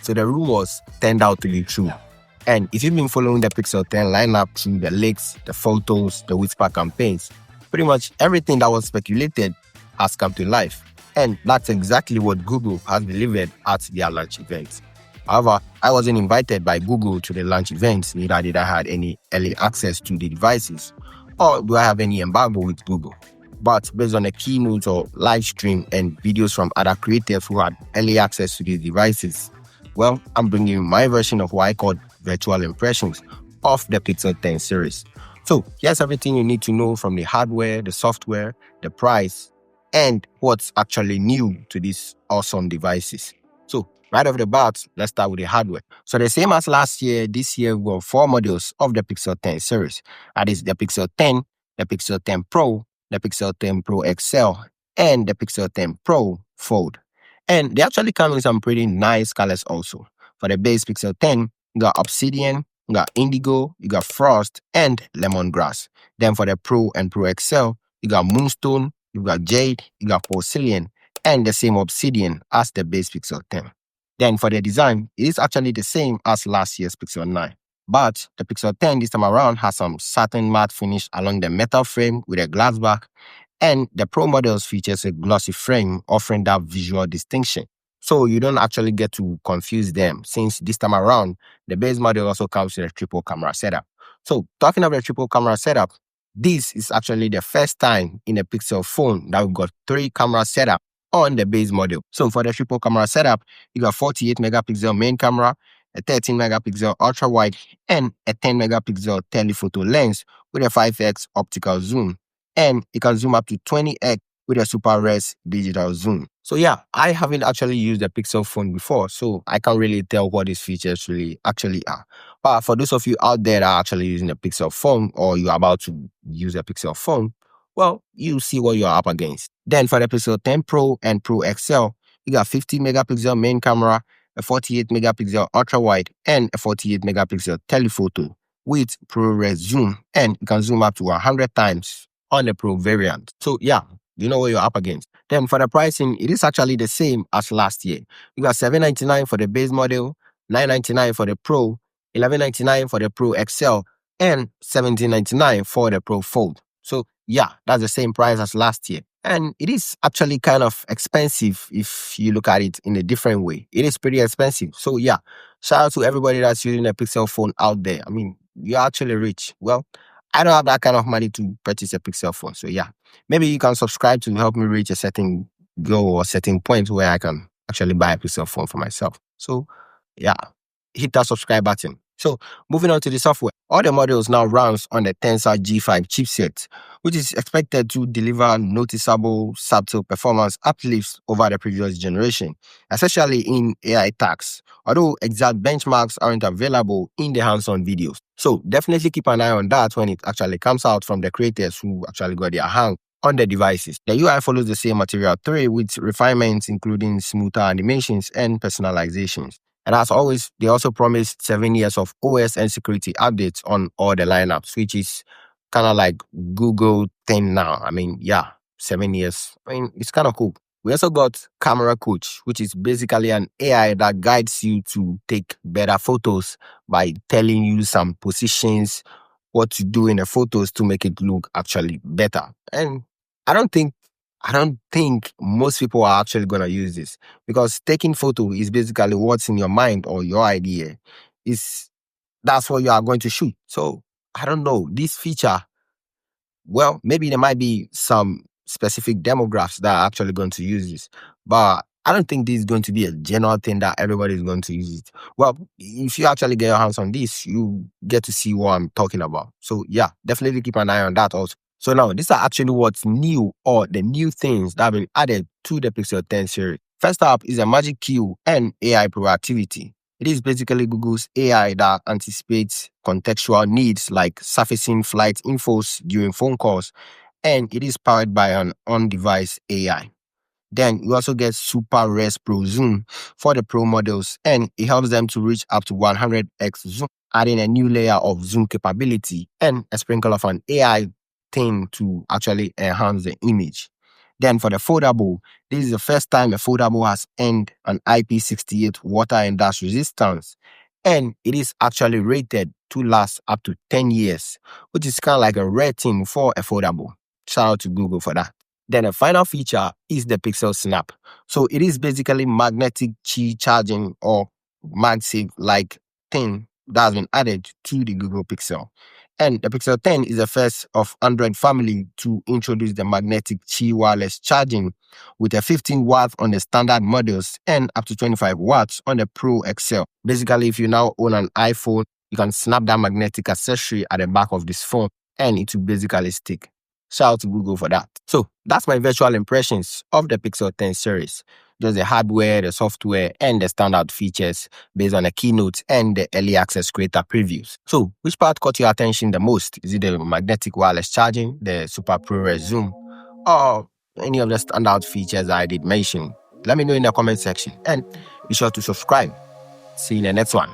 So the rumors turned out to be true. And if you've been following the Pixel 10 lineup through the leaks, the photos, the Whisper campaigns, pretty much everything that was speculated has come to life. And that's exactly what Google has delivered at their launch event. However, I wasn't invited by Google to the launch event, neither did I have any early access to the devices, or do I have any embargo with Google. But based on the keynote or live stream and videos from other creators who had early access to these devices, well, I'm bringing you my version of what I call virtual impressions of the Pixel 10 series. So here's everything you need to know from the hardware, the software, the price, and what's actually new to these awesome devices. So right off the bat, let's start with the hardware. So the same as last year, this year we got 4 models of the Pixel 10 series. That is the Pixel 10, the Pixel 10 Pro, the Pixel 10 Pro XL, and the Pixel 10 Pro Fold. And they actually come in some pretty nice colors also. For the base Pixel 10, you got Obsidian, you got Indigo, you got Frost, and Lemongrass. Then for the Pro and Pro XL, you got Moonstone, you got Jade, you got Porcelain, and the same Obsidian as the base Pixel 10. Then for the design, it is actually the same as last year's Pixel 9. But the Pixel 10 this time around has some satin matte finish along the metal frame with a glass back, and the Pro models features a glossy frame offering that visual distinction. So you don't actually get to confuse them, since this time around, the base model also comes with a triple camera setup. So talking about the triple camera setup, this is actually the first time in a Pixel phone that we've got 3 camera setup on the base model. So for the triple camera setup, you got 48 megapixel main camera, a 13 megapixel ultra wide, and a 10 megapixel telephoto lens with a 5x optical zoom. And it can zoom up to 20x with a super res digital zoom. So yeah, I haven't actually used a Pixel phone before, so I can't really tell what these features really actually are. But for those of you out there that are actually using a Pixel phone, or you're about to use a Pixel phone, well, you see what you're up against. Then for the Pixel 10 Pro and Pro XL, you got 50 megapixel main camera, a 48 megapixel ultra wide, and a 48 megapixel telephoto with ProRes zoom, and you can zoom up to 100 times on the Pro variant. So yeah, you know what you're up against. Then for the pricing, it is actually the same as last year. You got $799 for the base model, $999 for the Pro, $1199 for the Pro XL, and $1799 for the Pro Fold. So yeah, that's the same price as last year. And it is actually kind of expensive if you look at it in a different way. It is pretty expensive. So yeah, shout out to everybody that's using a Pixel phone out there. I mean, you're actually rich. Well, I don't have that kind of money to purchase a Pixel phone. So yeah, maybe you can subscribe to help me reach a certain goal or certain point where I can actually buy a Pixel phone for myself. So yeah, hit that subscribe button. So moving on to the software, all the models now runs on the Tensor G5 chipset, which is expected to deliver noticeable subtle performance uplifts over the previous generation, especially in AI tasks, although exact benchmarks aren't available in the hands-on videos. So definitely keep an eye on that when it actually comes out from the creators who actually got their hand on the devices. The UI follows the same Material 3 with refinements including smoother animations and personalizations. And as always, they also promised 7 years of OS and security updates on all the lineups, which is kind of like Google thing now. I mean, yeah, 7 years. I mean, it's kind of cool. We also got Camera Coach, which is basically an AI that guides you to take better photos by telling you some positions, what to do in the photos to make it look actually better. And I don't think most people are actually going to use this, because taking photo is basically what's in your mind or your idea. That's what you are going to shoot. So I don't know. This feature, well, maybe there might be some specific demographics that are actually going to use this, but I don't think this is going to be a general thing that everybody is going to use it. Well, if you actually get your hands on this, you get to see what I'm talking about. So yeah, definitely keep an eye on that also. So now, these are actually what's new, or the new things that have been added to the Pixel 10 series. First up is a Magic Queue and AI proactivity. It is basically Google's AI that anticipates contextual needs like surfacing flight infos during phone calls, and it is powered by an on-device AI. Then you also get Super Res Pro Zoom for the Pro models, and it helps them to reach up to 100x zoom, adding a new layer of zoom capability and a sprinkle of an AI thing to actually enhance the image. Then for the foldable, this is the first time a foldable has earned an IP68 water and dust resistance. And it is actually rated to last up to 10 years, which is kind of like a rare thing for a foldable. Shout out to Google for that. Then the final feature is the Pixel Snap. So it is basically magnetic Qi charging or MagSafe-like thing that has been added to the Google Pixel. And the Pixel 10 is the first of Android family to introduce the magnetic Qi wireless charging with a 15 watts on the standard models and up to 25 watts on the Pro XL. Basically, if you now own an iPhone, you can snap that magnetic accessory at the back of this phone and it will basically stick. Shout out to Google for that. So that's my virtual impressions of the Pixel 10 series. Just the hardware, the software, and the standout features based on the keynotes and the early access creator previews. So which part caught your attention the most? Is it the magnetic wireless charging, the Super ProRes zoom, or any of the standout features I did mention? Let me know in the comment section and be sure to subscribe. See you in the next one.